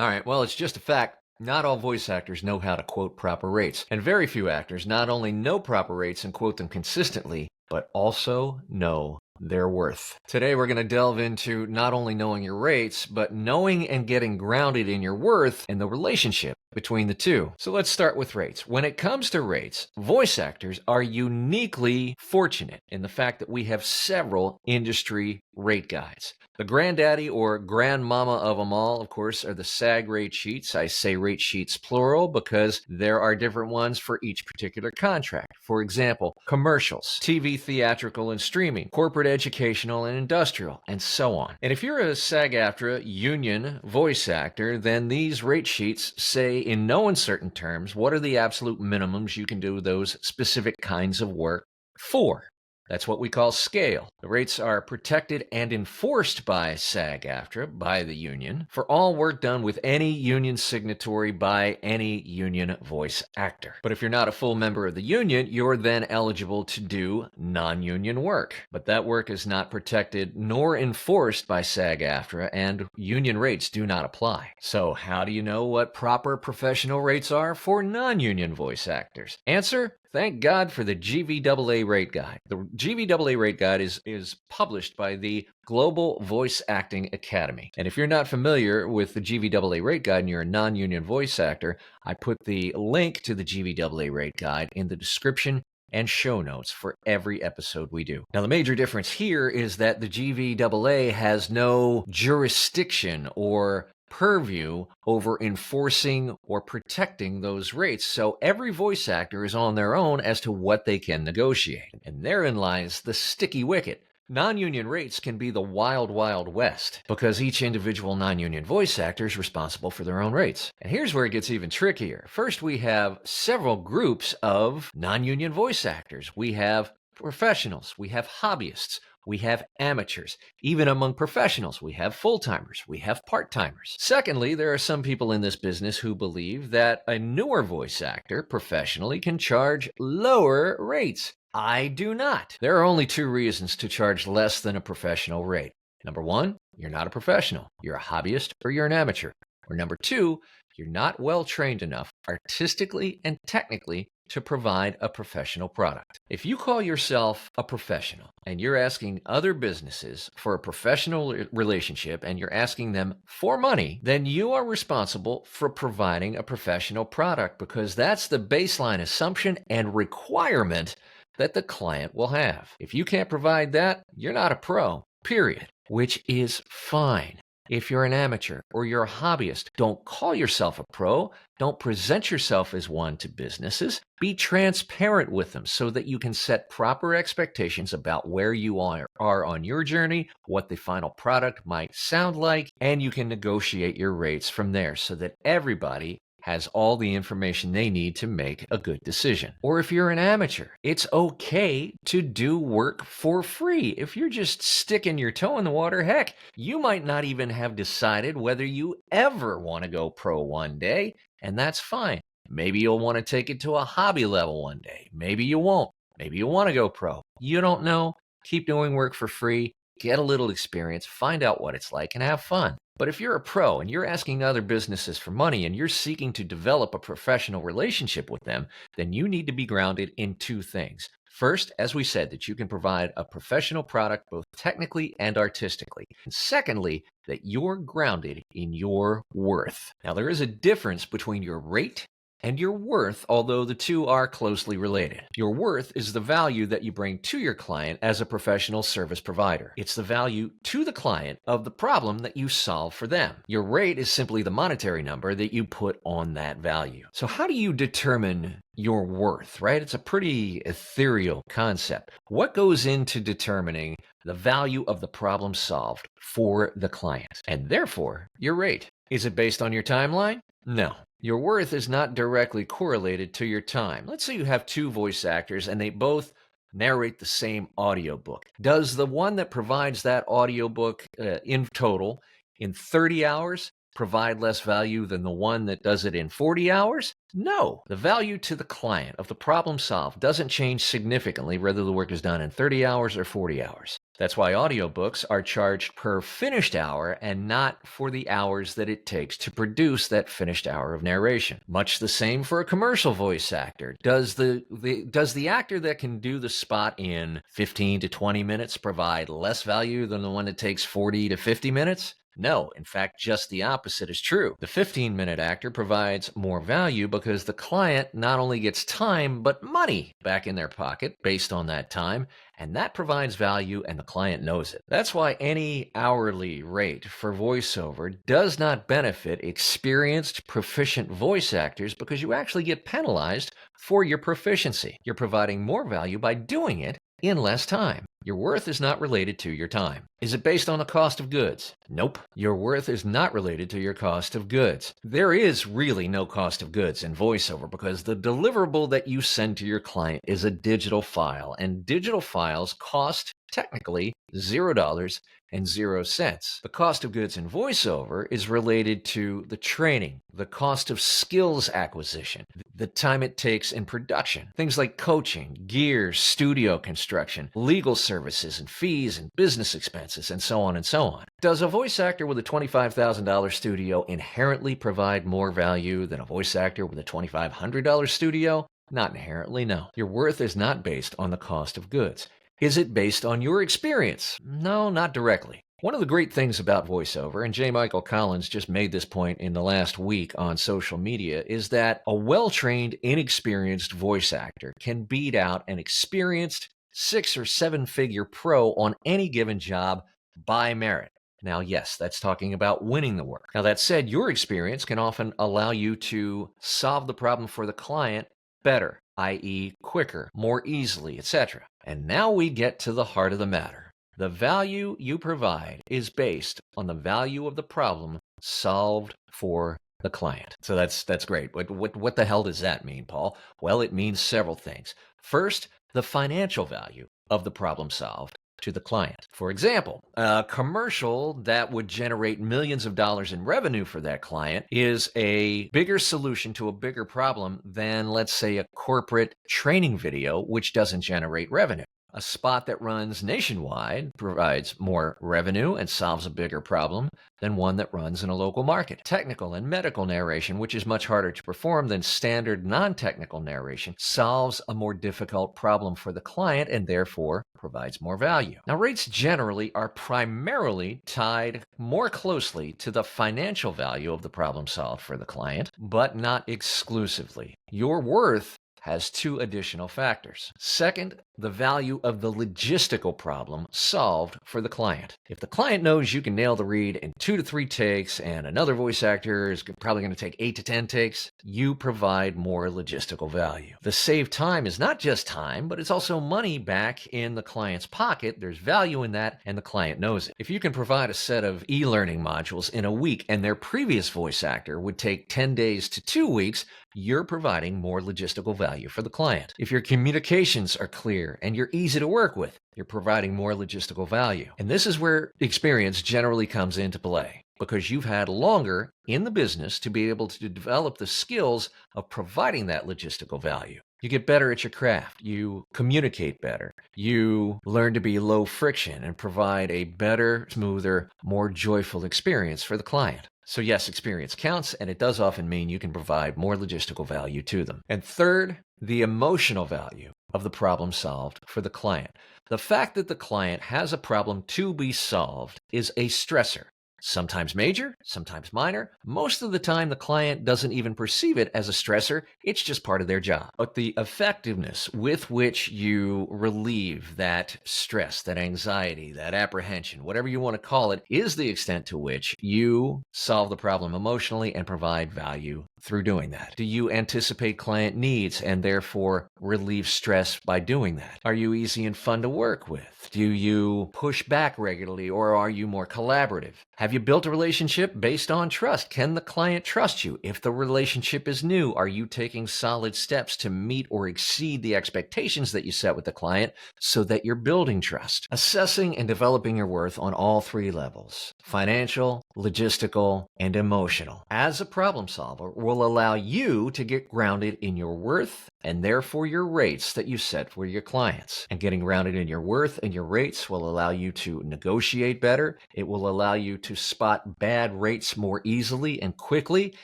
All right, well, it's just a fact. Not all voice actors know how to quote proper rates, and very few actors not only know proper rates and quote them consistently, but also know their worth. Today, we're going to delve into not only knowing your rates, but knowing and getting grounded in your worth and the relationship between the two. So let's start with rates. When it comes to rates, voice actors are uniquely fortunate in the fact that we have several industry rate guides. The granddaddy or grandmama of them all, of course, are the SAG rate sheets. I say rate sheets plural because there are different ones for each particular contract. For example, commercials, TV, theatrical, and streaming, corporate, educational, and industrial, and so on. And if you're a SAG-AFTRA union voice actor, then these rate sheets say in no uncertain terms what are the absolute minimums you can do those specific kinds of work for. That's what we call scale. The rates are protected and enforced by SAG-AFTRA, by the union, for all work done with any union signatory by any union voice actor. But if you're not a full member of the union, you're then eligible to do non-union work. But that work is not protected nor enforced by SAG-AFTRA, and union rates do not apply. So how do you know what proper professional rates are for non-union voice actors? Answer: thank God for the GVAA Rate Guide. The GVAA Rate Guide is published by the Global Voice Acting Academy. And if you're not familiar with the GVAA Rate Guide and you're a non-union voice actor, I put the link to the GVAA Rate Guide in the description and show notes for every episode we do. Now, the major difference here is that the GVAA has no jurisdiction or purview over enforcing or protecting those rates. So every voice actor is on their own as to what they can negotiate. And therein lies the sticky wicket. Non-union rates can be the wild, wild west because each individual non-union voice actor is responsible for their own rates. And here's where it gets even trickier. First, we have several groups of non-union voice actors. We have professionals, we have hobbyists, we have amateurs. Even among professionals, we have full-timers, we have part-timers. Secondly, there are some people in this business who believe that a newer voice actor professionally can charge lower rates. I do not. There are only two reasons to charge less than a professional rate. Number one, you're not a professional. You're a hobbyist or you're an amateur. Or number two, you're not well trained enough artistically and technically to provide a professional product. If you call yourself a professional and you're asking other businesses for a professional relationship and you're asking them for money, then you are responsible for providing a professional product because that's the baseline assumption and requirement that the client will have. If you can't provide that, you're not a pro, period, which is fine. If you're an amateur or you're a hobbyist, don't call yourself a pro. Don't present yourself as one to businesses. Be transparent with them so that you can set proper expectations about where you are on your journey, what the final product might sound like, and you can negotiate your rates from there so that everybody has all the information they need to make a good decision. Or if you're an amateur, it's okay to do work for free. If you're just sticking your toe in the water, heck, you might not even have decided whether you ever want to go pro one day, and that's fine. Maybe you'll want to take it to a hobby level one day. Maybe you won't. Maybe you want to go pro. You don't know. Keep doing work for free. Get a little experience, find out what it's like, and have fun. But if you're a pro and you're asking other businesses for money and you're seeking to develop a professional relationship with them, then you need to be grounded in two things. First, as we said, that you can provide a professional product both technically and artistically. And secondly, that you're grounded in your worth. Now, there is a difference between your rate and your worth, although the two are closely related. Your worth is the value that you bring to your client as a professional service provider. It's the value to the client of the problem that you solve for them. Your rate is simply the monetary number that you put on that value. So how do you determine your worth, right? It's a pretty ethereal concept. What goes into determining the value of the problem solved for the client, and therefore your rate? Is it based on your timeline? No. Your worth is not directly correlated to your time. Let's say you have two voice actors and they both narrate the same audiobook. Does the one that provides that audiobook in total in 30 hours provide less value than the one that does it in 40 hours? No. The value to the client of the problem solved doesn't change significantly whether the work is done in 30 hours or 40 hours. That's why audiobooks are charged per finished hour and not for the hours that it takes to produce that finished hour of narration. Much the same for a commercial voice actor. Does the actor that can do the spot in 15 to 20 minutes provide less value than the one that takes 40 to 50 minutes? No, in fact, just the opposite is true. The 15-minute actor provides more value because the client not only gets time, but money back in their pocket based on that time, and that provides value and the client knows it. That's why any hourly rate for voiceover does not benefit experienced, proficient voice actors because you actually get penalized for your proficiency. You're providing more value by doing it in less time. Your worth is not related to your time. Is it based on the cost of goods? Nope. Your worth is not related to your cost of goods. There is really no cost of goods in voiceover because the deliverable that you send to your client is a digital file, and digital files cost technically $0 and 0 cents. The cost of goods in voiceover is related to the training, the cost of skills acquisition, the time it takes in production, things like coaching, gear, studio construction, legal services and fees and business expenses, and so on and so on. Does a voice actor with a $25,000 studio inherently provide more value than a voice actor with a $2,500 studio? Not inherently, no. Your worth is not based on the cost of goods. Is it based on your experience? No, not directly. One of the great things about voiceover, and J. Michael Collins just made this point in the last week on social media, is that a well-trained, inexperienced voice actor can beat out an experienced 6 or 7-figure pro on any given job by merit. Now, yes, that's talking about winning the work. Now, that said, your experience can often allow you to solve the problem for the client better, i.e. quicker, more easily, etc. And now we get to the heart of the matter. The value you provide is based on the value of the problem solved for the client. So that's great. But what the hell does that mean, Paul? Well, it means several things. First, the financial value of the problem solved to the client. For example, a commercial that would generate millions of dollars in revenue for that client is a bigger solution to a bigger problem than, let's say, a corporate training video, which doesn't generate revenue. A spot that runs nationwide provides more revenue and solves a bigger problem than one that runs in a local market. Technical and medical narration, which is much harder to perform than standard non-technical narration, solves a more difficult problem for the client and therefore provides more value. Now, rates generally are primarily tied more closely to the financial value of the problem solved for the client, but not exclusively. Your worth has 2 additional factors. Second, the value of the logistical problem solved for the client. If the client knows you can nail the read in 2 to 3 takes and another voice actor is probably going to take 8 to 10 takes, you provide more logistical value. The saved time is not just time, but it's also money back in the client's pocket. There's value in that, and the client knows it. If you can provide a set of e-learning modules in a week and their previous voice actor would take 10 days to 2 weeks, you're providing more logistical value for the client. If your communications are clear and you're easy to work with, you're providing more logistical value. And this is where experience generally comes into play, because you've had longer in the business to be able to develop the skills of providing that logistical value. You get better at your craft. You communicate better. You learn to be low friction and provide a better, smoother, more joyful experience for the client. So yes, experience counts, and it does often mean you can provide more logistical value to them. And third, the emotional value of the problem solved for the client. The fact that the client has a problem to be solved is a stressor. Sometimes major, sometimes minor. Most of the time, the client doesn't even perceive it as a stressor. It's just part of their job. But the effectiveness with which you relieve that stress, that anxiety, that apprehension, whatever you want to call it, is the extent to which you solve the problem emotionally and provide value through doing that. Do you anticipate client needs and therefore relieve stress by doing that? Are you easy and fun to work with? Do you push back regularly, or are you more collaborative? Have Have you built a relationship based on trust? Can the client trust you? If the relationship is new, are you taking solid steps to meet or exceed the expectations that you set with the client so that you're building trust? Assessing and developing your worth on all three levels: financial, logistical, and emotional, as a problem solver will allow you to get grounded in your worth and therefore your rates that you set for your clients. And getting grounded in your worth and your rates will allow you to negotiate better. It will allow you to spot bad rates more easily and quickly.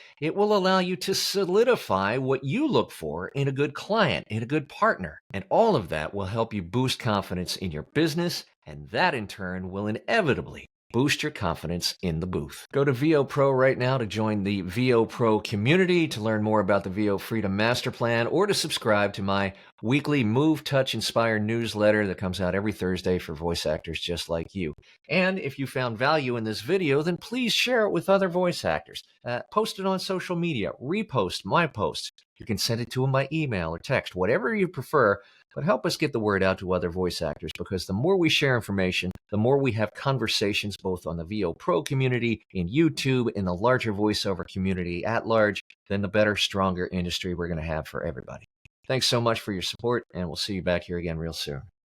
It will allow you to solidify what you look for in a good client, in a good partner. And all of that will help you boost confidence in your business, and that in turn will inevitably boost your confidence in the booth. Go to VO Pro right now to join the VO Pro community, to learn more about the VO Freedom Master Plan, or to subscribe to my weekly Move, Touch, Inspire newsletter that comes out every Thursday for voice actors just like you. And if you found value in this video, then please share it with other voice actors. Post it on social media, repost my posts. You can send it to them by email or text, whatever you prefer, but help us get the word out to other voice actors, because the more we share information, the more we have conversations both on the VO Pro community, in YouTube, in the larger voiceover community at large, then the better, stronger industry we're going to have for everybody. Thanks so much for your support, and we'll see you back here again real soon.